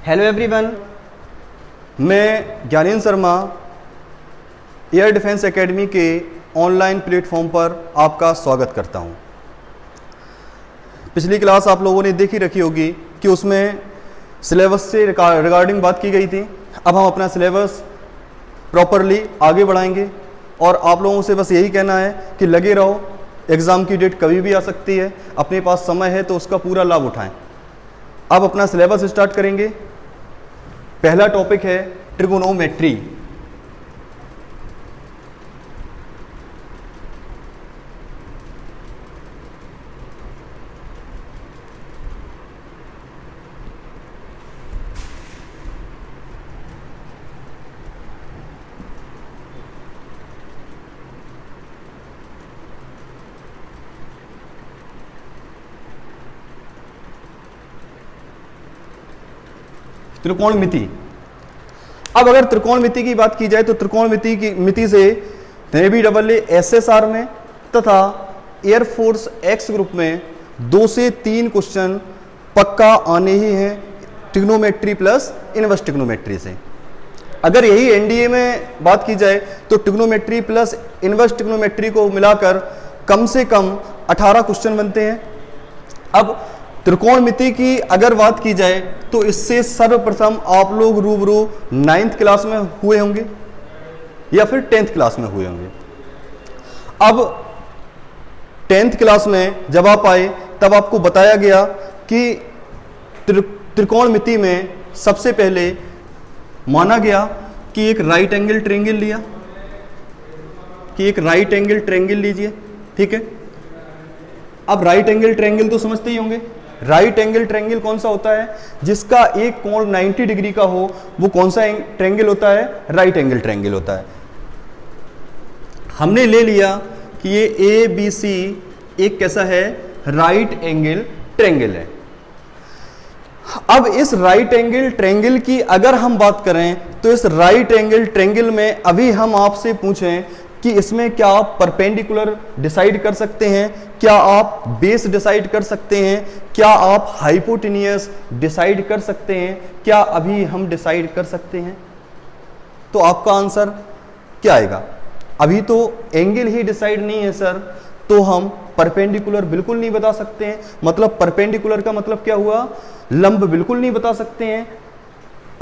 Hello everyone, मैं Gyanendra Sharma air defence academy के online platform पर आपका स्वागत करता हूं। पिछली क्लास आप लोगों ने देखी रखी होगी कि उसमें सिलेबस से रिगार्डिंग बात की गई थी। अब हम अपना सिलेबस प्रॉपरली आगे बढ़ाएंगे और आप लोगों से बस यही कहना है कि लगे रहो। एग्ज़ाम की डेट कभी भी आ सकती है, अपने पास समय है तो उसका पूरा लाभ उठाएं। अब अपना सिलेबस स्टार्ट करेंगे। पहला टॉपिक है ट्रिगोनोमेट्री। त्रिकोणमिति। अब अगर त्रिकोणमिति की बात की जाए तो त्रिकोणमिति की मिति से नेवी SSR में तथा एयरफोर्स एक्स ग्रुप में 2 से 3 क्वेश्चन पक्का आने ही हैं ट्रिग्नोमेट्री प्लस इनवर्स ट्रिग्नोमेट्री से। अगर यही एनडीए में बात की जाए तो ट्रिग्नोमेट्री प्लस इनवर्स ट्रिग्नोमेट्री को मिलाकर कम से कम 18 क्वेश्चन बनते हैं। अब त्रिकोणमिति की अगर बात की जाए तो इससे सर्वप्रथम आप लोग रूबरू 9th क्लास में हुए होंगे या फिर 10th क्लास में हुए होंगे। अब 10th क्लास में जब आप आए तब आपको बताया गया कि त्रिकोणमिति में सबसे पहले माना गया कि एक राइट एंगल ट्रायंगल लिया, कि एक राइट एंगल ट्रायंगल लीजिए, ठीक है। अब राइट एंगल ट्रायंगल तो समझते ही होंगे। राइट एंगल ट्रायंगल कौन सा होता है? जिसका एक कोण 90 डिग्री का हो, वो कौन सा ट्रायंगल होता है? राइट एंगल ट्रायंगल होता है। हमने ले लिया कि ये ABC एक कैसा है? राइट एंगल ट्रायंगल है। अब इस राइट एंगल ट्रायंगल की अगर हम बात करें तो इस राइट एंगल ट्रायंगल में अभी हम आपसे पूछें कि इसमें क्या आप परपेंडिकुलर डिसाइड कर सकते हैं, क्या आप बेस डिसाइड कर सकते हैं, क्या आप हाइपोटेनियस डिसाइड कर सकते हैं, क्या अभी हम डिसाइड कर सकते हैं? तो आपका आंसर क्या आएगा? अभी तो एंगल ही डिसाइड नहीं है सर, तो हम परपेंडिकुलर बिल्कुल नहीं बता सकते हैं। मतलब परपेंडिकुलर का मतलब क्या हुआ? लंब बिल्कुल नहीं बता सकते हैं,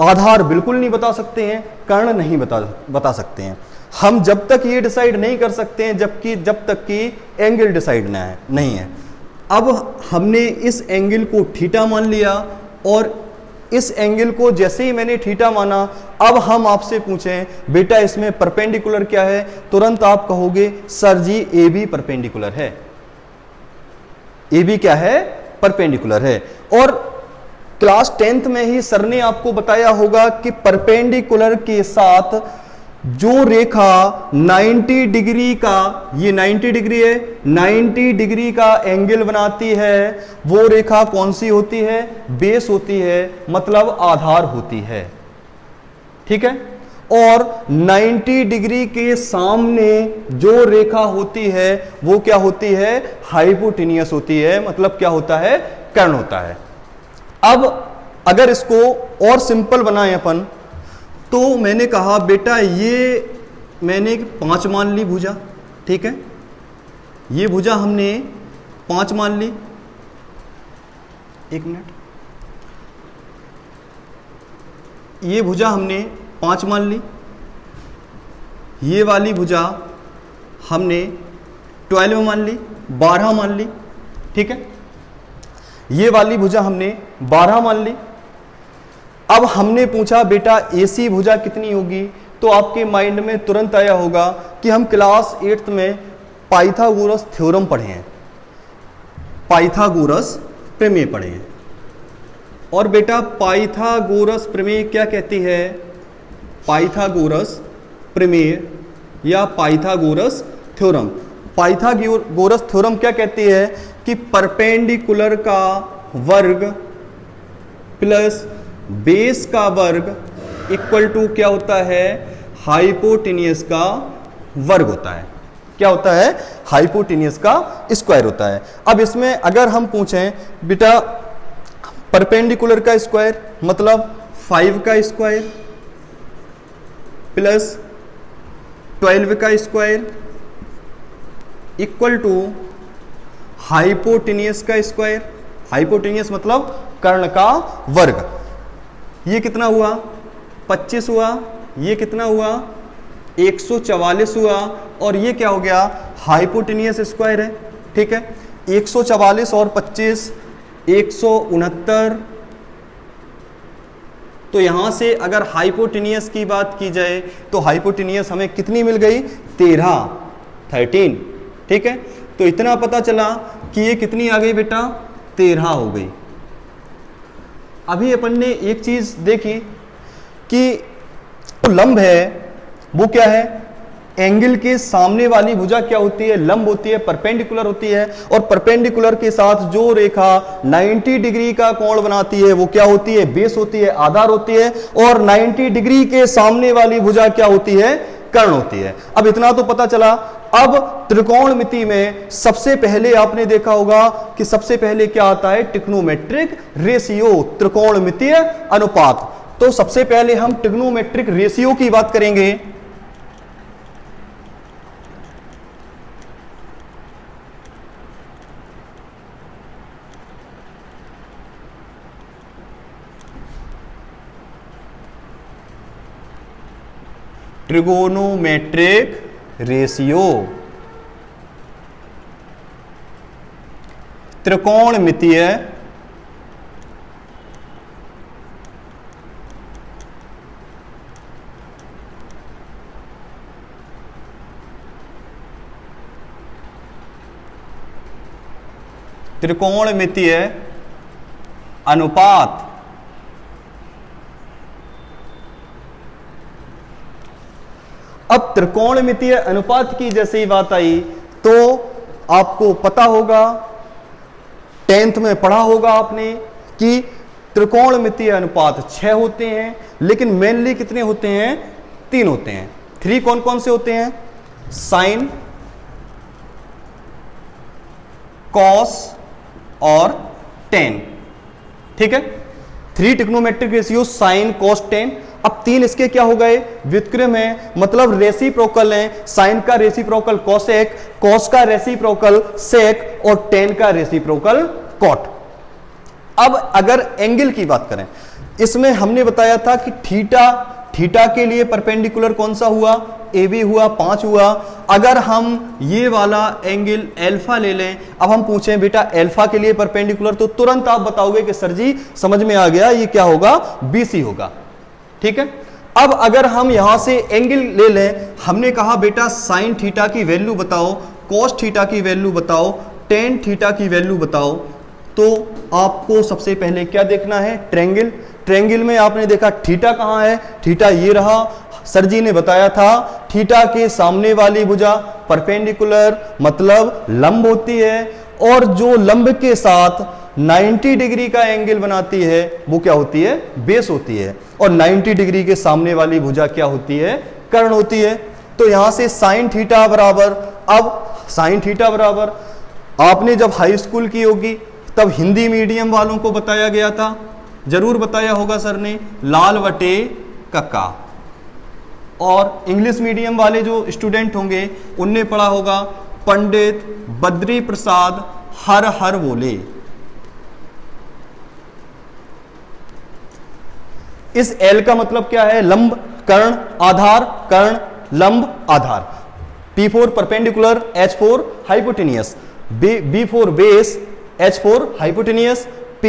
आधार बिल्कुल नहीं बता सकते हैं, कर्ण नहीं बता सकते हैं। हम जब तक ये डिसाइड नहीं कर सकते हैं जब तक कि एंगल डिसाइड नहीं है। अब हमने इस एंगल को थीटा मान लिया और इस एंगल को जैसे ही मैंने थीटा माना, अब हम आपसे पूछें बेटा इसमें परपेंडिकुलर क्या है, तुरंत आप कहोगे सर जी AB परपेंडिकुलर है। AB क्या है? परपेंडिकुलर है। और क्लास 10th में ही सर ने आपको बताया होगा कि परपेंडिकुलर के साथ जो रेखा 90 डिग्री का, ये 90 डिग्री है, 90 डिग्री का एंगल बनाती है, वो रेखा कौन सी होती है? बेस होती है, मतलब आधार होती है, ठीक है। और 90 डिग्री के सामने जो रेखा होती है वो क्या होती है? हाइपोटेनियस होती है, मतलब क्या होता है? कर्ण होता है। अब अगर इसको और सिंपल बनाएं अपन, तो मैंने कहा बेटा ये मैंने 5 मान ली भुजा, ठीक है। ये भुजा हमने 5 मान ली। एक मिनट, ये भुजा हमने 5 मान ली। ये वाली भुजा हमने 12 मान ली, 12 मान ली, ठीक है। ये वाली भुजा हमने 12 मान ली। अब हमने पूछा बेटा AC भुजा कितनी होगी, तो आपके माइंड में तुरंत आया होगा कि हम क्लास 8th में पाइथागोरस थ्योरम पढ़े हैं, पाइथागोरस प्रमेय पढ़े हैं। और बेटा पाइथागोरस प्रमेय क्या कहती है? पाइथागोरस प्रमेय या पाइथागोरस थ्योरम। पाइथागोरस थ्योरम क्या कहती है कि परपेंडिकुलर का वर्ग प्लस बेस का वर्ग इक्वल टू क्या होता है? हाइपोटेनियस का वर्ग होता है। क्या होता है? हाइपोटेनियस का स्क्वायर होता है। अब इसमें अगर हम पूछें बेटा परपेंडिकुलर का स्क्वायर मतलब 5 का स्क्वायर प्लस 12 का स्क्वायर इक्वल टू हाइपोटेनियस का स्क्वायर। हाइपोटेनियस मतलब कर्ण का वर्ग। ये कितना हुआ 25 हुआ, ये कितना हुआ 144 हुआ, और ये क्या हो गया हाइपोटेनियस स्क्वायर है। ठीक है, 144 और 25 169। तो यहां से अगर हाइपोटेनियस की बात की जाए तो हाइपोटेनियस हमें कितनी मिल गई 13। ठीक है, तो इतना पता चला कि ये कितनी आ गई बेटा 13 हो गई। अभी अपन ने एक चीज देखी कि लंब है वो क्या है, एंगल के सामने वाली भुजा क्या होती है, लंब होती है, परपेंडिकुलर होती है, और परपेंडिकुलर के साथ जो रेखा 90 डिग्री का कोण बनाती है वो क्या होती है, बेस होती है, आधार होती है, और 90 डिग्री के सामने वाली भुजा क्या होती है, कर्ण होती है। अब इतना तो पता चला। अब त्रिकोणमिति में सबसे पहले आपने देखा होगा कि सबसे पहले क्या आता है, ट्रिग्नोमेट्रिक रेशियो, त्रिकोणमितीय अनुपात। तो सबसे पहले हम ट्रिग्नोमेट्रिक रेशियो की बात करेंगे। ट्रिगोनोमेट्रिक रेशियो, त्रिकोणमितीय अनुपात। अब त्रिकोणमितीय अनुपात की जैसे ही बात आई तो आपको पता होगा, 10th में पढ़ा होगा आपने कि त्रिकोणमितीय अनुपात 6 होते हैं, लेकिन मेनली कितने होते हैं, 3 होते हैं। 3 कौन कौन से होते हैं, साइन, कॉस और टेन। ठीक है, 3 trigonometric ratio, sine, cos, tan. अब 3 इसके क्या हो गए, व्युत्क्रम है, मतलब रेसिप्रोकल है। साइन का रेसिप्रोकल कॉसेक, कॉस का रेसिप्रोकल सेक, और टेन का रेसिप्रोकल कॉट। अब अगर एंगल की बात करें, इसमें हमने बताया था कि थीटा के लिए परपेंडिकुलर कौन सा हुआ, ए बी हुआ, 5 हुआ। अगर हम ये वाला एंगल एल्फा ले लें, अब हम पूछें बेटा एल्फा के लिए परपेंडिकुलर, तो तुरंत आप बताओगे कि सर जी समझ में आ गया, ये क्या होगा, बीसी होगा। ठीक है, अब अगर हम यहां से एंगल ले लें, हमने कहा बेटा साइन थीटा की वैल्यू बताओ, कॉस थीटा की वैल्यू बताओ, टेन थीटा की वैल्यू बताओ, तो आपको सबसे पहले क्या देखना है, ट्रायंगल। ट्रायंगल में आपने देखा थीटा कहां है, थीटा ये रहा। सर जी ने बताया था थीटा के सामने वाली भुजा परपेंडिकुलर मतलब लंब होती है, और जो लंब के साथ 90 डिग्री का एंगल बनाती है वो क्या होती है, बेस होती है, और 90 डिग्री के सामने वाली भुजा क्या होती है, कर्ण होती है। तो यहां से साइन थीटा बराबर, अब साइन थीटा बराबर आपने जब हाई स्कूल की होगी तब हिंदी मीडियम वालों को बताया गया था, जरूर बताया होगा सर ने, लाल बटे कक्का। और इंग्लिश मीडियम वाले जो स्टूडेंट होंगे उनने पढ़ा होगा पंडित बद्री प्रसाद हर हर बोले। इस एल का मतलब क्या है, लंब, कर्ण, आधार, कर्ण, लंब, आधार। P for perpendicular, H for hypotenuse, B for base, H for hypotenuse, P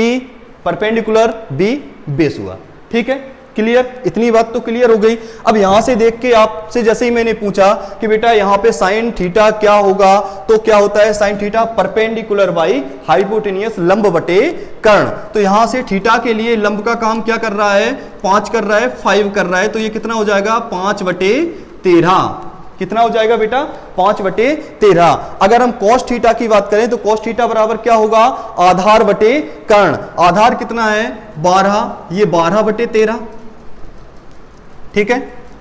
perpendicular, B base हुआ। ठीक है, क्लियर, इतनी बात तो क्लियर हो गई। अब यहां से देख के आपसे जैसे ही मैंने पूछा कि बेटा यहां पे साइन थीटा क्या होगा, तो क्या होता है sine theta perpendicular by hypotenuse, लंब बटे कर्ण। तो यहां से थीटा के लिए लंब का काम क्या कर रहा है, 5 कर रहा है, 5 कर रहा है, तो ये कितना हो जाएगा 5/13। कितना हो जाएगा बेटा 5/13। अगर हम cos थीटा की बात करें तो cos थीटा बराबर क्या होगा, आधार बटे कर्ण। आधार कितना है 12, ये 12/13। ठीक है,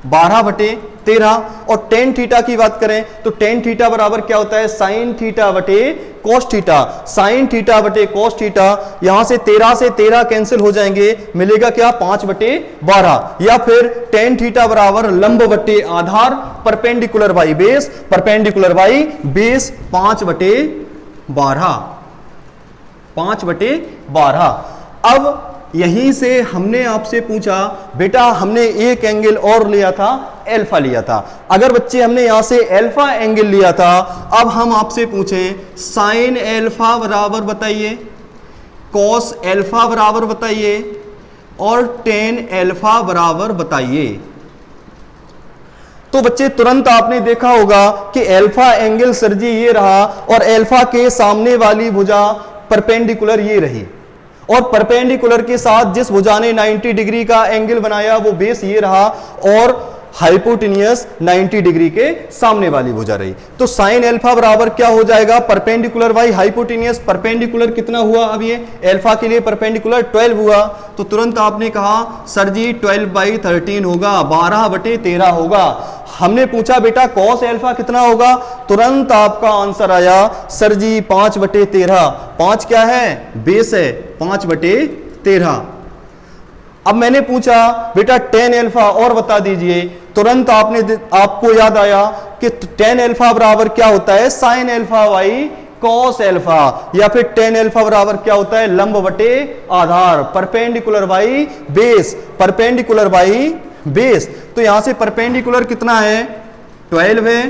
12/13। और टेन थीटा की बात करें तो टेन थीटा बराबर क्या होता है, साइन थीटा बटे cos थीटा, sin थीटा बटे cos थीटा, यहां से 13 से 13 कैंसिल हो जाएंगे, मिलेगा क्या 5/12, या फिर tan थीटा बराबर लंब बटे आधार perpendicular by base, perpendicular by base 5/12, 5/12। अब यहीं से हमने आपसे पूछा बेटा, हमने एक एंगल और लिया था, अल्फा लिया था। अगर बच्चे हमने यहां से अल्फा एंगल लिया था, अब हम आपसे पूछें साइन अल्फा बराबर बताइए, कॉस अल्फा बराबर बताइए, और टेन अल्फा बराबर बताइए। तो बच्चे तुरंत आपने देखा होगा कि अल्फा एंगल सर जी ये रहा, और अल्फा के सामने वाली भुजा परपेंडिकुलर ये रही, और परपेंडिकुलर के साथ जिस भुजा ने 90 डिग्री का एंगल बनाया वो बेस ये रहा, और हाइपोटेनियस 90 डिग्री के सामने वाली भुजा रही। तो साइन अल्फा बराबर क्या हो जाएगा, परपेंडिकुलर बाई हाइपोटेनियस, परपेंडिकुलर कितना हुआ, अब ये अल्फा के लिए परपेंडिकुलर 12 हुआ। तो तुरंत आपने कहा सर जी 12/13 होगा, 12/13 होगा। हमने पूछा बेटा कॉस अल्फा कितना होगा, तुरंत आपका आंसर आया सर जी 5/13। 5 क्या है, बेस है, 5/13। अब मैंने पूछा बेटा टेन अल्फा और बता दीजिए, तुरंत आपको याद आया कि टेन अल्फा बराबर क्या होता है, sine alpha by cos alpha, या फिर टेन अल्फा बराबर क्या होता है, लंब बटे आधार, perpendicular by base, perpendicular by base. तो यहां से परपेंडिकुलर कितना है, 12 है,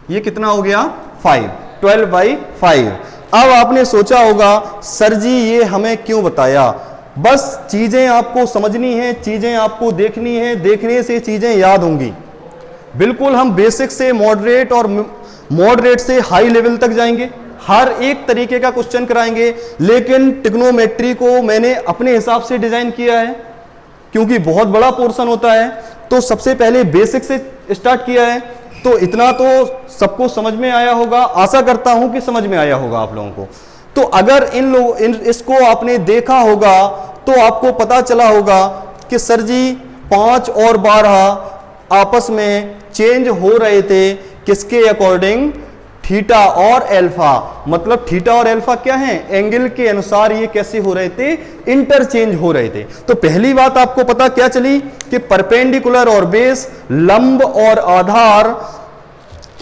ये कितना हो गया 5, 12/5। अब आपने सोचा होगा सर जी ये हमें क्यों बताया, बस चीजें आपको समझनी है, चीजें आपको देखनी है, देखने से चीजें याद होंगी। बिल्कुल हम बेसिक से मॉडरेट और मॉडरेट से हाई लेवल तक जाएंगे, हर एक तरीके का क्वेश्चन कराएंगे, लेकिन ट्रिग्नोमेट्री को मैंने अपने हिसाब से डिजाइन किया है क्योंकि बहुत बड़ा पोर्शन होता है। तो सबसे पहले बेसिक से स्टार्ट किया है, तो इतना तो सबको समझ में आया होगा, आशा करता हूं कि समझ में आया होगा आप लोगों को। तो अगर इसको आपने देखा होगा तो आपको पता चला होगा कि सर जी 5 और 12 आपस में चेंज हो रहे थे, किसके अकॉर्डिंग, थीटा और अल्फा। मतलब थीटा और अल्फा क्या है, एंगल के अनुसार ये कैसे हो रहे थे, इंटरचेंज हो रहे थे। तो पहली बात आपको पता क्या चली कि परपेंडिकुलर और बेस, लंब और आधार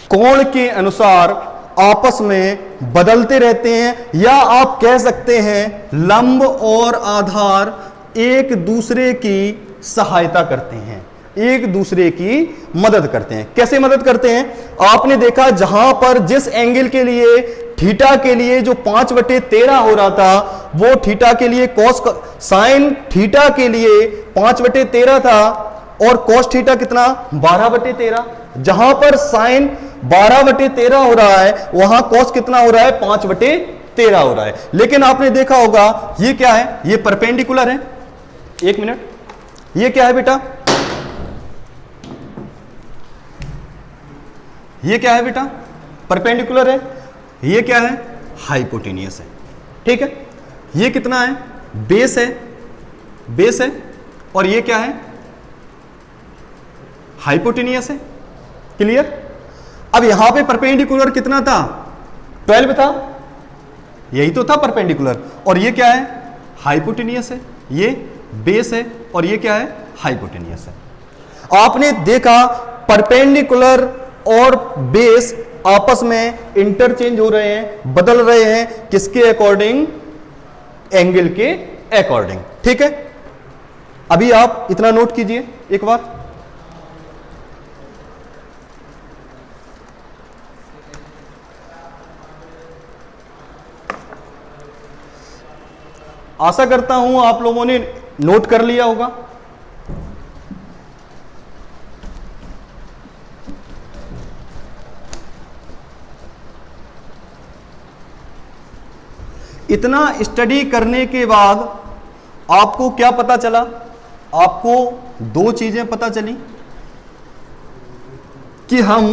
कोण के अनुसार आपस में बदलते रहते हैं, या आप कह सकते हैं लंब और आधार एक दूसरे की सहायता करते हैं, एक दूसरे की मदद करते हैं। कैसे मदद करते हैं, आपने देखा जहां पर जिस एंगल के लिए थीटा के लिए जो 5/13 हो रहा था, वो थीटा के लिए कॉस, साइन थीटा के लिए 5/13 था, और कॉस थीटा कितना 12/13। जहां पर साइन 12/13 हो रहा है, वहां कॉस कितना हो रहा है, 5/13 हो रहा है। लेकिन आपने देखा होगा ये क्या है, ये परपेंडिकुलर है। एक मिनट, ये क्या है बेटा, ये क्या है बेटा, परपेंडिकुलर है। ये क्या है, हाइपोटेनियस है। ठीक है, ये कितना है, बेस है, बेस है, और ये क्या है, हाइपोटेनियस है। क्लियर। अब यहां पे परपेंडिकुलर कितना था, 12 था, यही तो था परपेंडिकुलर, और ये क्या है, हाइपोटेनियस है, ये बेस है, और ये क्या है, हाइपोटेनियस है। आपने देखा परपेंडिकुलर और बेस आपस में इंटरचेंज हो रहे हैं, बदल रहे हैं, किसके अकॉर्डिंग, एंगल के अकॉर्डिंग। ठीक है, अभी आप इतना नोट कीजिए एक बार। आशा करता हूं आप लोगों ने नोट कर लिया होगा। इतना स्टडी करने के बाद आपको क्या पता चला, आपको दो चीजें पता चली कि हम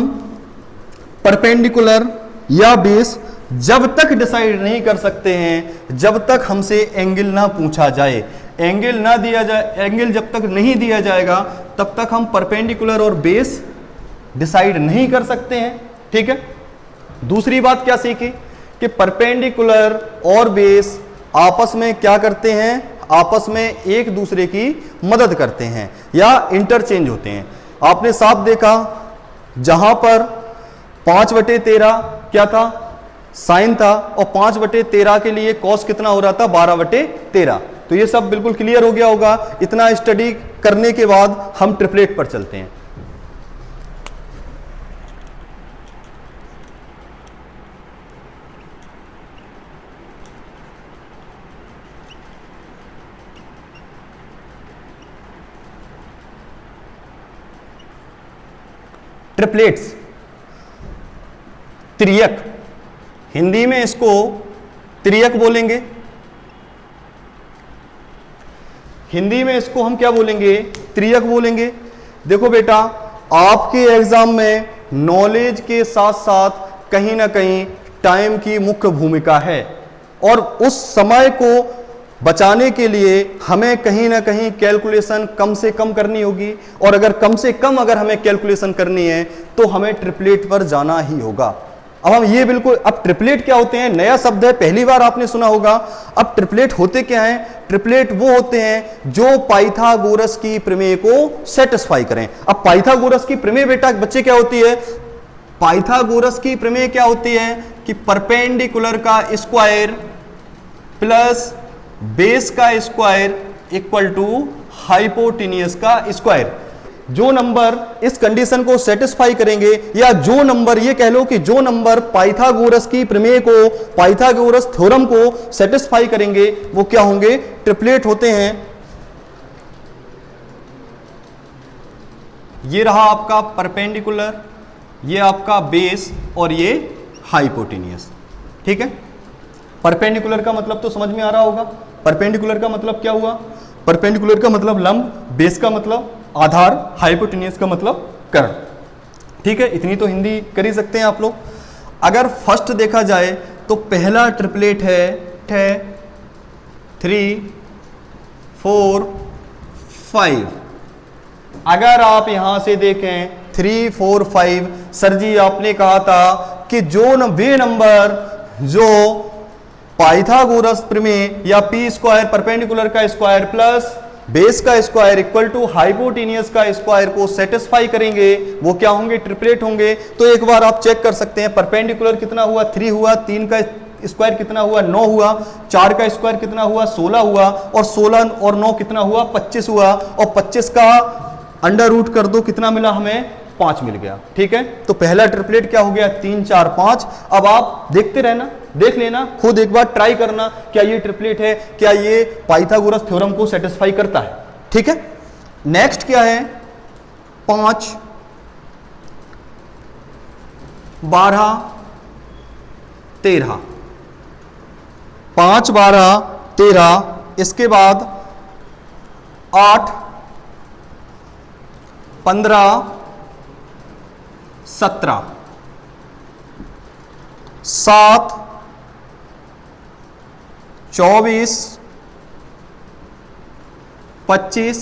परपेंडिकुलर या बेस जब तक डिसाइड नहीं कर सकते हैं जब तक हमसे एंगल ना पूछा जाए, एंगल ना दिया जाए, एंगल जब तक नहीं दिया जाएगा तब तक हम परपेंडिकुलर और बेस डिसाइड नहीं कर सकते हैं। ठीक है, दूसरी बात क्या सीखी, कि परपेंडिकुलर और बेस आपस में क्या करते हैं, आपस में एक दूसरे की मदद करते हैं या इंटरचेंज होते हैं। आपने साफ देखा जहां पर 5/13 क्या था, साइन था, और 5/13 के लिए कॉस कितना हो रहा था, 12/13। तो ये सब बिल्कुल क्लियर हो गया होगा। इतना स्टडी करने के बाद हम ट्रिपलेट पर चलते हैं। ट्रिपलेट्स, त्रियक, हिंदी में इसको त्रियक बोलेंगे, हिंदी में इसको हम क्या बोलेंगे, त्रियक बोलेंगे। देखो बेटा, आपके एग्जाम में नॉलेज के साथ साथ कहीं ना कहीं टाइम की मुख्य भूमिका है, और उस समय को बचाने के लिए हमें कहीं ना कहीं कैलकुलेशन कम से कम करनी होगी, और अगर कम से कम अगर हमें कैलकुलेशन करनी है तो हमें ट्रिपलेट पर जाना ही होगा। अब हम ये बिल्कुल, अब ट्रिपलेट क्या होते हैं, नया शब्द है, पहली बार आपने सुना होगा। अब ट्रिपलेट होते क्या हैं, ट्रिपलेट वो होते हैं जो पाइथागोरस की प्रमेय को सेटिस्फाई करें। अब पाइथागोरस की प्रमेय बेटा बच्चे क्या होती है, पाइथागोरस की प्रमेय क्या होती है कि परपेंडिकुलर का स्क्वायर प्लस बेस का स्क्वायर इक्वल टू हाइपोटेनियस का स्क्वायर। जो नंबर इस कंडीशन को सेटिस्फाई करेंगे, या जो नंबर, ये कह लो कि जो नंबर पाइथागोरस की प्रमेय को, पाइथागोरस थ्योरम को सेटिस्फाई करेंगे, वो क्या होंगे, ट्रिपलेट होते हैं। ये रहा आपका परपेंडिकुलर, ये आपका बेस, और ये हाइपोटेनियस। ठीक है, परपेंडिकुलर का मतलब तो समझ में आ रहा होगा। परपेंडिकुलर का मतलब क्या हुआ, परपेंडिकुलर का मतलब लंब, बेस का मतलब आधार, हाइपोटेनियस का मतलब कर्ण। ठीक है, इतनी तो हिंदी कर ही सकते हैं आप लोग। अगर फर्स्ट देखा जाए तो पहला ट्रिपलेट है 3, 4, 5। अगर आप यहां से देखें 3, 4, 5, सर जी आपने कहा था कि वे नंबर जो पाइथागोरस प्रमेय या पी स्क्वायर, परपेंडिकुलर का स्क्वायर प्लस बेस का स्क्वायर इक्वल टू हाइपोटेनियस का स्क्वायर को सेटिस्फाई करेंगे, वो क्या होंगे, ट्रिपलेट होंगे। तो एक बार आप चेक कर सकते हैं, परपेंडिकुलर कितना हुआ, 3 हुआ, 3 का स्क्वायर कितना हुआ, 9 हुआ, 4 का स्क्वायर कितना हुआ, 16 हुआ, और 16 और 9 कितना हुआ, 25 हुआ, और 25 का अंडर रूट कर दो, कितना मिला हमें, 5 मिल गया। ठीक है, तो पहला ट्रिपलेट क्या हो गया, 3, 4, 5। अब आप देखते रहना, देख लेना, खुद एक बार ट्राई करना, क्या ये ट्रिपलेट है, क्या ये पाइथागोरस थ्योरम को सेटिस्फाई करता है। ठीक है, नेक्स्ट क्या है, 5, 12, 13, 5, 12, 13, इसके बाद 8, 15, 17, 7, 24, 25,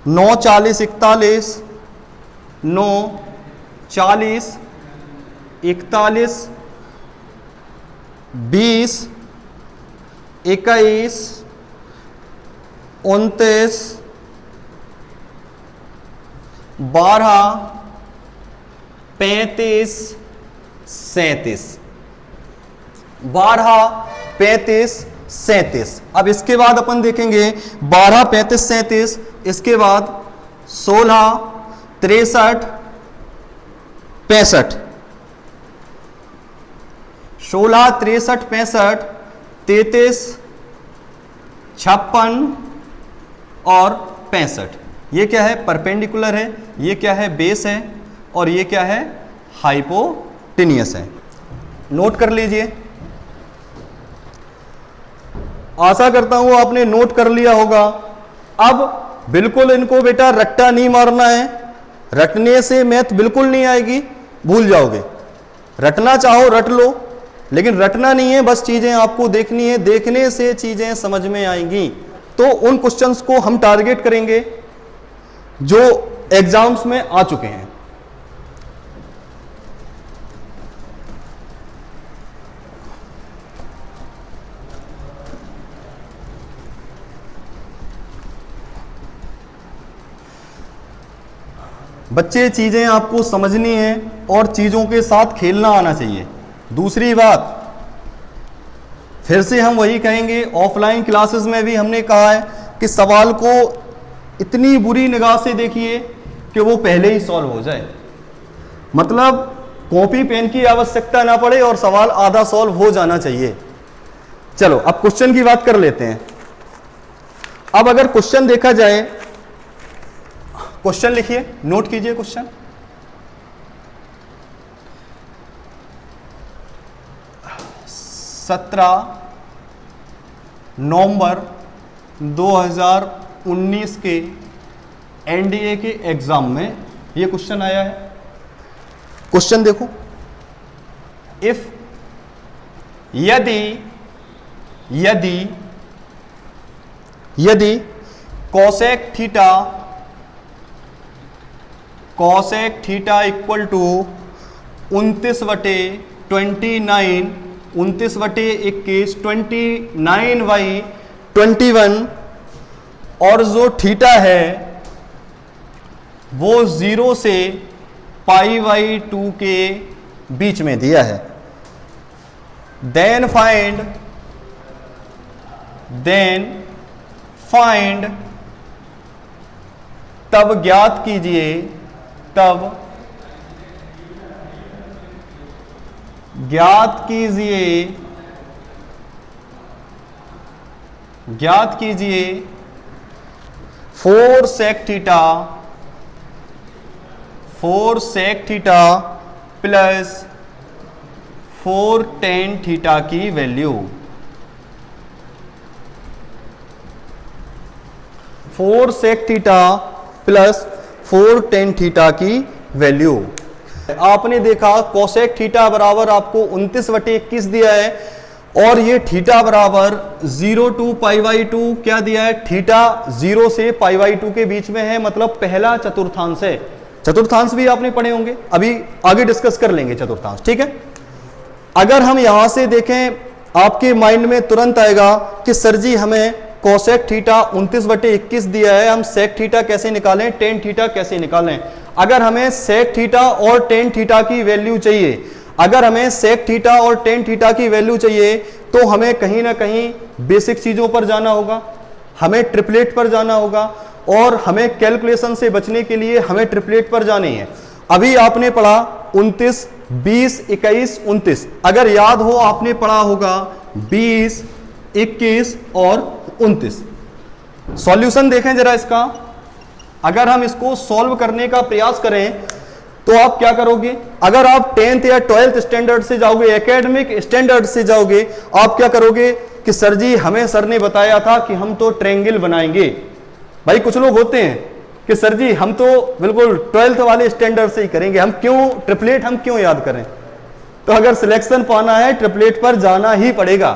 9, 40, 41, 9, 40, 41, 20, 21, 29, 12, 35, 37, 12, 35, 37। अब इसके बाद अपन देखेंगे 12, 35, 37, इसके बाद 16, 63, 65, 16, 63, 65, 33, 56 और 65। ये क्या है, परपेंडिकुलर है, ये क्या है, बेस है, और ये क्या है, हाइपोटेनियस है। नोट कर लीजिए, आशा करता हूं आपने नोट कर लिया होगा। अब बिल्कुल इनको बेटा रट्टा नहीं मारना है, रटने से मैथ बिल्कुल नहीं आएगी, भूल जाओगे। रटना चाहो रट लो, लेकिन रटना नहीं है, बस चीजें आपको देखनी है, देखने से चीजें समझ में आएंगी। तो उन क्वेश्चंस को हम टारगेट करेंगे जो एग्जाम्स में आ चुके हैं। बच्चे चीजें आपको समझनी है और चीजों के साथ खेलना आना चाहिए। दूसरी बात, फिर से हम वही कहेंगे, ऑफलाइन क्लासेस में भी हमने कहा है कि सवाल को इतनी बुरी निगाह से देखिए कि वो पहले ही सॉल्व हो जाए, मतलब कॉपी पेन की आवश्यकता ना पड़े और सवाल आधा सॉल्व हो जाना चाहिए। चलो अब क्वेश्चन की बात कर लेते हैं। अब अगर क्वेश्चन देखा जाए, क्वेश्चन लिखिए, नोट कीजिए क्वेश्चन। नवंबर 2019 के एनडीए के एग्जाम में ये क्वेश्चन आया है। क्वेश्चन देखो, इफ यदि कोसेक थीटा इक्वल टू 29/29, 29/21, 29/21 और जो थीटा है वो 0 से π/2 के बीच में दिया है, देन फाइंड तब ज्ञात कीजिए 4 sec theta plus 4 tan theta की value. 4 sec theta plus 4 tan theta की वैल्यू। आपने देखा कोसेक थीटा बराबर आपको 29/21 दिया है और ये थीटा बराबर 0 to π/2 क्या दिया है, थीटा 0 से π/2 के बीच में है, मतलब पहला चतुर्थांश है। चतुर्थांश भी आपने पढ़े होंगे, अभी आगे डिस्कस कर लेंगे चतुर्थांश, ठीक है। अगर हम यहां से देखें, आपके माइंड में तुरंत आएगा कि सर जी हमें कोसेक थीटा 29/21 दिया है, हम सेक थीटा कैसे निकालें, टेन थीटा कैसे निकालें। अगर हमें सेक थीटा और टेन थीटा की वैल्यू चाहिए, अगर हमें सेक थीटा और टेन थीटा की वैल्यू चाहिए तो हमें कहीं ना कहीं बेसिक चीजों पर जाना होगा, हमें ट्रिपलेट पर जाना होगा और हमें कैलकुलेशन से बचने के लिए हमें ट्रिपलेट पर जानी है। अभी आपने पढ़ा 29, 20, 21, 29, अगर याद हो आपने पढ़ा होगा 20, 21 और 29। सॉल्यूशन देखें जरा इसका, अगर हम इसको सॉल्व करने का प्रयास करें तो आप क्या करोगे, अगर आप 10th या 12th स्टैंडर्ड से जाओगे, एकेडमिक स्टैंडर्ड से जाओगे, आप क्या करोगे कि सर जी हमें सर ने बताया था कि हम तो ट्रायंगल बनाएंगे। भाई कुछ लोग होते हैं कि सर जी हम तो बिल्कुल 12th वाले स्टैंडर्ड से ही करेंगे, हम क्यों ट्रिपलेट हम क्यों याद करें। तो अगर सिलेक्शन पाना है ट्रिपलेट पर जाना ही पड़ेगा,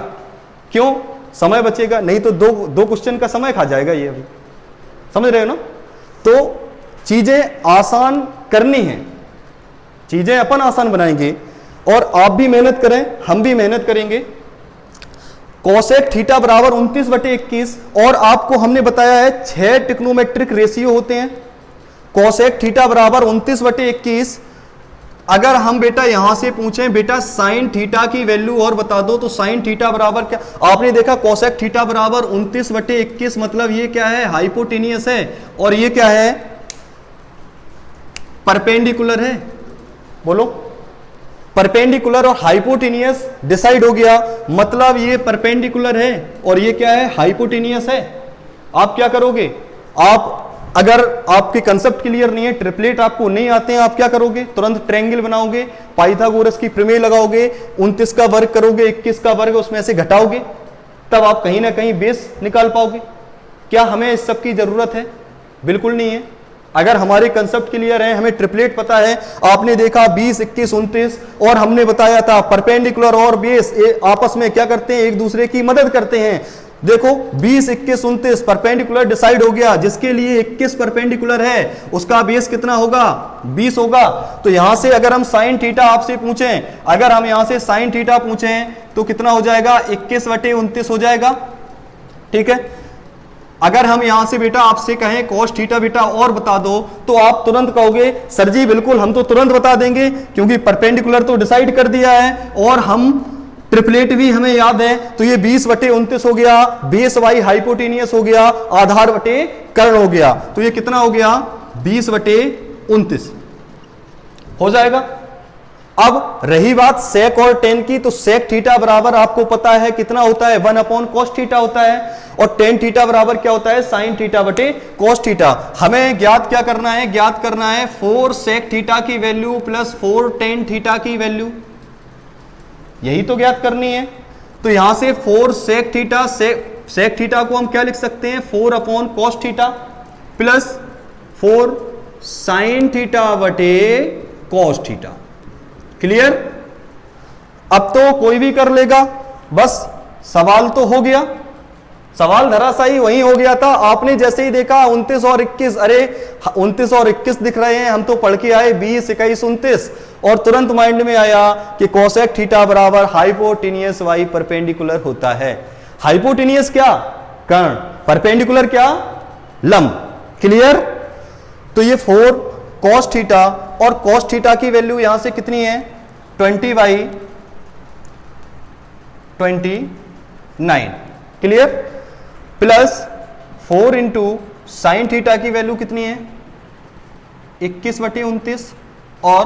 क्यों, समय बचेगा, नहीं तो दो क्वेश्चन का समय खा जाएगा ये, अभी समझ रहे हो ना। तो चीजें आसान करनी है, चीजें अपन आसान बनाएंगे और आप भी मेहनत करें, हम भी मेहनत करेंगे। कोसेक थीटा बराबर 29/21 और आपको हमने बताया है 6 ट्रिग्नोमेट्रिक रेशियो होते हैं। कोसेक थीटा बराबर 29/21, अगर हम बेटा यहां से पूछें बेटा साइन थीटा की वैल्यू और बता दो, तो साइन थीटा बराबर क्या, आपने देखा कोसेक थीटा बराबर 29/21, मतलब ये क्या है, हाइपोटेनियस है और ये क्या है, परपेंडिकुलर है। बोलो, परपेंडिकुलर और हाइपोटेनियस डिसाइड हो गया, मतलब ये परपेंडिकुलर है और ये क्या है, हाइपोटेनियस है। आप क्या करोगे, आप अगर आपके कंसेप्ट क्लियर नहीं है, ट्रिपलेट आपको नहीं आते हैं, आप क्या करोगे, तुरंत ट्रायंगल बनाओगे, पाइथागोरस की प्रमेय लगाओगे, 29 का वर्ग करोगे, 21 का वर्ग उसमें से घटाओगे, तब आप कहीं ना कहीं बेस निकाल पाओगे। क्या हमें इस सब की जरूरत है, बिल्कुल नहीं है। अगर हमारे कंसेप्ट क्लियर है, हमें ट्रिपलेट पता है, आपने देखा 20, 21, 29 और हमने बताया था परपेंडिकुलर और बेस आपस में क्या करते हैं, एक दूसरे की मदद करते हैं। देखो 20, 21, 29 परपेंडिकुलर डिसाइड हो गया, जिसके लिए 21 परपेंडिकुलर है उसका बेस कितना होगा, 20 होगा। तो यहां से अगर हम साइन थीटा आपसे पूछें, अगर हम यहां से साइन थीटा पूछें तो कितना हो जाएगा, 21/29 हो जाएगा, ठीक है। अगर हम यहां से बेटा आपसे कहें cos थीटा बेटा और बता दो, तो आप तुरंत कहोगे सर जी बिल्कुल हम तो तुरंत बता देंगे, क्योंकि परपेंडिकुलर तो डिसाइड कर दिया है और हम ट्रिपलेट भी हमें याद है। तो ये 20/29 हो गया, बेस वाई हाइपोटेनियस हो गया, आधार बटे कर्ण हो गया। तो ये कितना हो गया 20/29 हो जाएगा। अब रही बात सेक और टेन की, तो सेक थीटा बराबर आपको पता है कितना होता है 1/cos थीटा होता है, और टेन थीटा बराबर क्या होता है साइन थीटा बटे cos थीटा। हमें ज्ञात क्या करना है, ज्ञात करना है 4 सेक थीटा की वैल्यू प्लस 4 टेन थीटा की वैल्यू, यही तो ज्ञात करनी है। तो यहां से 4 सेक थीटा, सेक थीटा को हम क्या लिख सकते हैं 4/cos theta plus 4 sine theta बटे cos थीटा। क्लियर? अब तो कोई भी कर लेगा, बस सवाल तो हो गया, सवाल धराशायी वही हो गया था। आपने जैसे ही देखा 29 और 21, अरे 29 और 21 दिख रहे हैं, हम तो पढ़ के आए 20, 21, 29, और तुरंत माइंड में आया कि कोसेक थीटा बराबर हाइपोटेनियस वाई परपेंडिकुलर होता है। हाइपोटेनियस क्या? कर्ण, परपेंडिकुलर क्या? लंब। क्लियर? तो ये 4 cos थीटा, और cos थीटा की वैल्यू यहां से कितनी है 20/29। Clear? Plus 4 into sine theta की वैल्यू कितनी है 21/29 और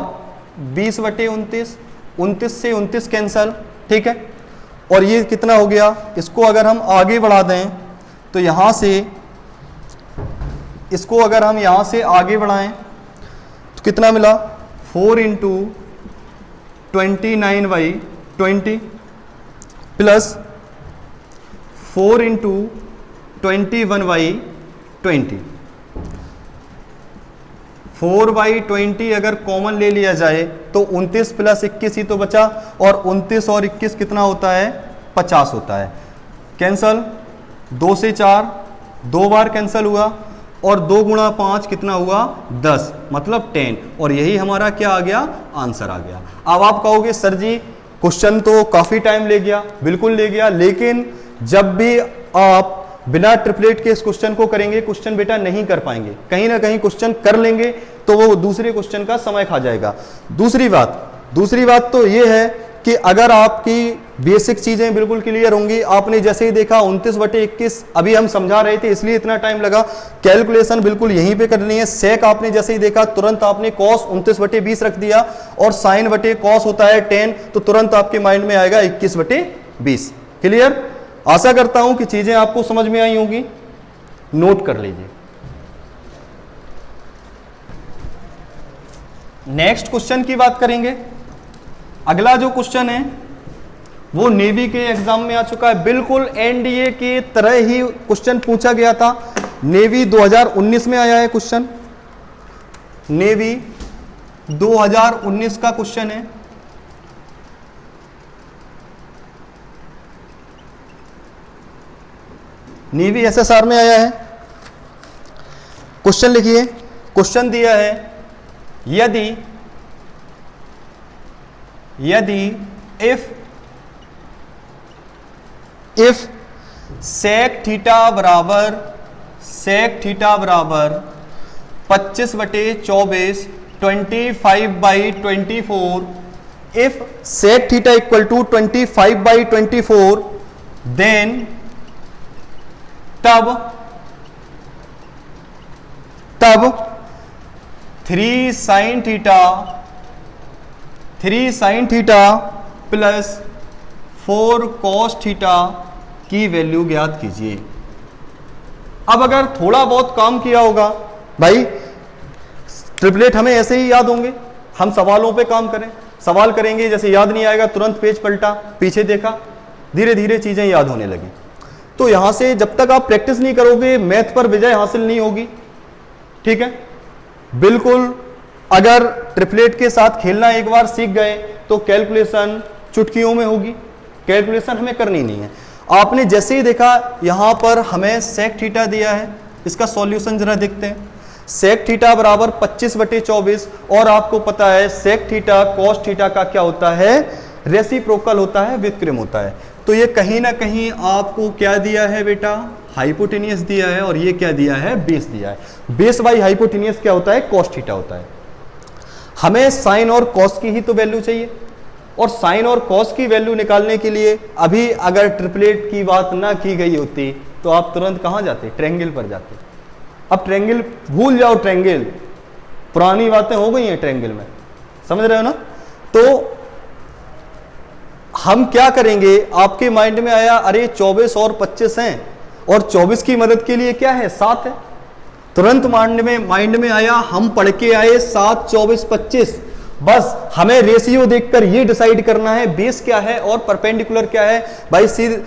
20/29, 29 से 29 कैंसल, ठीक है। और ये कितना हो गया, इसको अगर हम आगे बढ़ा दें तो यहां से, इसको अगर हम यहां से आगे बढ़ाएं तो कितना मिला 4 इंटू 29/20 प्लस 4 इंटू 21/20। 4/20 अगर कॉमन ले लिया जाए तो 29 प्लस 21 ही तो बचा, और 29 और 21 कितना होता है 50 होता है। कैंसल, 2 से 4 2 बार कैंसल हुआ, और 2 गुणा 5 कितना हुआ 10, मतलब 10, और यही हमारा क्या आ गया आंसर आ गया। अब आप कहोगे सर जी क्वेश्चन तो काफी टाइम ले गया, बिल्कुल ले गया, लेकिन जब भी आप बिना ट्रिपलेट के इस क्वेश्चन को करेंगे, क्वेश्चन बेटा नहीं कर पाएंगे, कहीं ना कहीं क्वेश्चन कर लेंगे तो वो दूसरे क्वेश्चन का समय खा जाएगा। दूसरी बात तो ये है कि अगर आपकी बेसिक चीजें बिल्कुल क्लियर होंगी, आपने जैसे ही देखा 29/21, अभी हम समझा रहे थे इसलिए इतना टाइम लगा, कैलकुलेशन बिल्कुल यहीं पे करनी है। सेक आपने जैसे ही देखा तुरंत आपने cos 29/20 रख दिया, और साइन बटे cos होता है 10, तो तुरंत आपके माइंड में आएगा 21/20। क्लियर? आशा करता हूं कि चीजें आपको समझ में आई होंगी, नोट कर लीजिए। नेक्स्ट क्वेश्चन की बात करेंगे। अगला जो क्वेश्चन है वो नेवी के एग्जाम में आ चुका है, बिल्कुल एनडीए के तरह ही क्वेश्चन पूछा गया था। नेवी 2019 में आया है क्वेश्चन, नेवी 2019 का क्वेश्चन है। नेवी एसएसआर में आया है। क्वेश्चन लिखिए, क्वेश्चन दिया है यदि इफ सेक थीटा बराबर 25/24 25/24, if sec theta equal to 25/24, then तब 3 sine theta plus 4 cos theta की वैल्यू ज्ञात कीजिए। अब अगर थोड़ा बहुत काम किया होगा, भाई ट्रिपलेट हमें ऐसे ही याद होंगे, हम सवालों पे काम करें, सवाल करेंगे, जैसे याद नहीं आएगा तुरंत पेज पलटा, पीछे देखा, धीरे धीरे चीजें याद होने लगी। तो यहां से जब तक आप प्रैक्टिस नहीं करोगे मैथ पर विजय हासिल नहीं होगी, ठीक है। बिल्कुल अगर ट्रिपलेट के साथ खेलना एक बार सीख गए तो कैलकुलेशन चुटकियों में होगी, कैलकुलेशन हमें करनी नहीं है। आपने जैसे ही देखा यहां पर हमें सेक थीटा दिया है, इसका सॉल्यूशन जरा देखते हैं। सेक थीटा बराबर 25/24, और आपको पता है सेक थीटा cos थीटा का क्या होता है रेसिप्रोकल होता है, व्युत्क्रम होता है। तो ये कहीं ना कहीं आपको क्या दिया है बेटा हाइपोटेनियस दिया है और ये क्या दिया है, बेस दिया है। बेस बाई हाइपोटेनियस क्या होता है, कॉस थीटा होता है। हमें साइन और कॉस की ही तो वैल्यू चाहिए, और साइन और कॉस की वैल्यू निकालने के लिए अभी अगर ट्रिपलेट की बात ना की गई होती तो आप तुरंत कहां जाते, ट्रायंगल पर जाते। अब ट्रायंगल भूल जाओ, ट्रायंगल पुरानी बातें हो गई हैं ट्रायंगल में, समझ रहे हो ना। तो हम क्या करेंगे, आपके माइंड में आया अरे 24 और 25 हैं और 24 की मदद के लिए क्या है, 7 है। तुरंत माइंड में आया, हम पढ़ के आए 7 24 25, बस हमें रेशियो देखकर ये डिसाइड करना है बेस क्या है और परपेंडिकुलर क्या है। भाई सीधे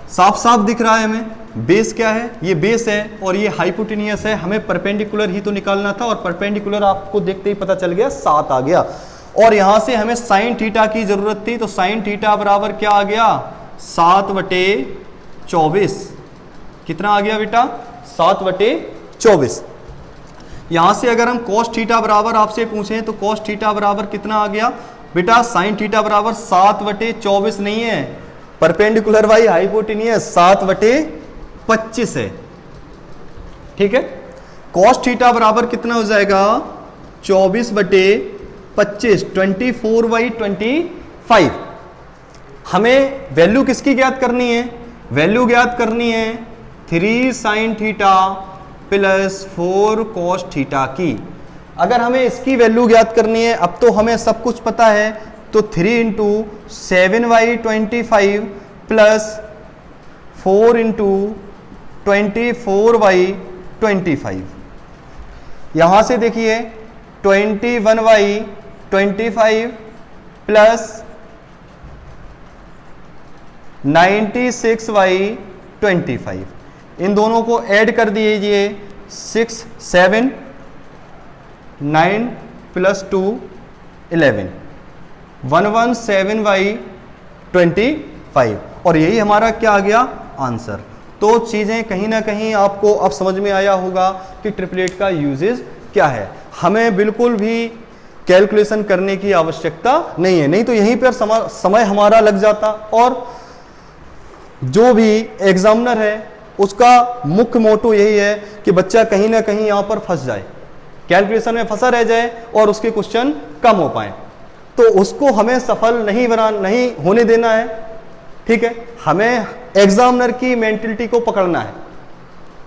साफ साफ दिख रहा है हमें, बेस क्या है, ये बेस है और ये हाइपोटेनियस है। हमें परपेंडिकुलर ही तो निकालना था और परपेंडिकुलर आपको देखते ही पता चल गया 7 आ गया। और यहां से हमें साइन थीटा की जरूरत थी, तो साइन थीटा बराबर क्या आ गया, 7/24। कितना आ गया बेटा, 7/24। यहां से अगर हम cos थीटा बराबर आपसे पूछें तो cos थीटा बराबर कितना आ गया बेटा, साइन थीटा बराबर 7/24 नहीं है, परपेंडिकुलर बाई हाइपोटेनियस 7/25 है। ठीक है, cos थीटा बराबर कितना हो जाएगा, 24/25, 24/25। हमें वैल्यू किसकी ज्ञात करनी है, वैल्यू ज्ञात करनी है 3 sine theta plus 4 cos theta की। अगर हमें इसकी वैल्यू ज्ञात करनी है, अब तो हमें सब कुछ पता है, तो 3 इंटू 7/25 प्लस 4 इंटू 24/25। यहां से देखिए 21/25 प्लस 96/25, इन दोनों को ऐड कर दीजिए, 6 7 9 प्लस 2 11, 117/25, और यही हमारा क्या आ गया, आंसर। तो चीजें कहीं ना कहीं आपको अब समझ में आया होगा कि ट्रिपलेट का यूजेस क्या है। हमें बिल्कुल भी कैलकुलेशन करने की आवश्यकता नहीं है, नहीं तो यहीं पर समय हमारा लग जाता, और जो भी एग्जामिनर है उसका मुख्य मोटो यही है कि बच्चा कहीं ना कहीं यहां पर फंस जाए, कैलकुलेशन में फंसा रह जाए और उसके क्वेश्चन कम हो पाए, तो उसको हमें सफल नहीं होने देना है। ठीक है, हमें एग्जामिनर की मेंटलिटी को पकड़ना है।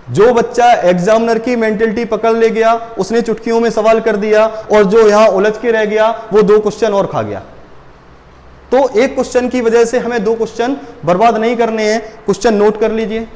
जो बच्चा एग्जामिनर की मेंटलिटी पकड़ ले गया, उसने चुटकियों में सवाल कर दिया, और जो यहां उलझ के रह गया वो 2 क्वेश्चन और खा गया। तो एक क्वेश्चन की वजह से हमें 2 क्वेश्चन बर्बाद नहीं करने हैं। क्वेश्चन नोट कर लीजिए।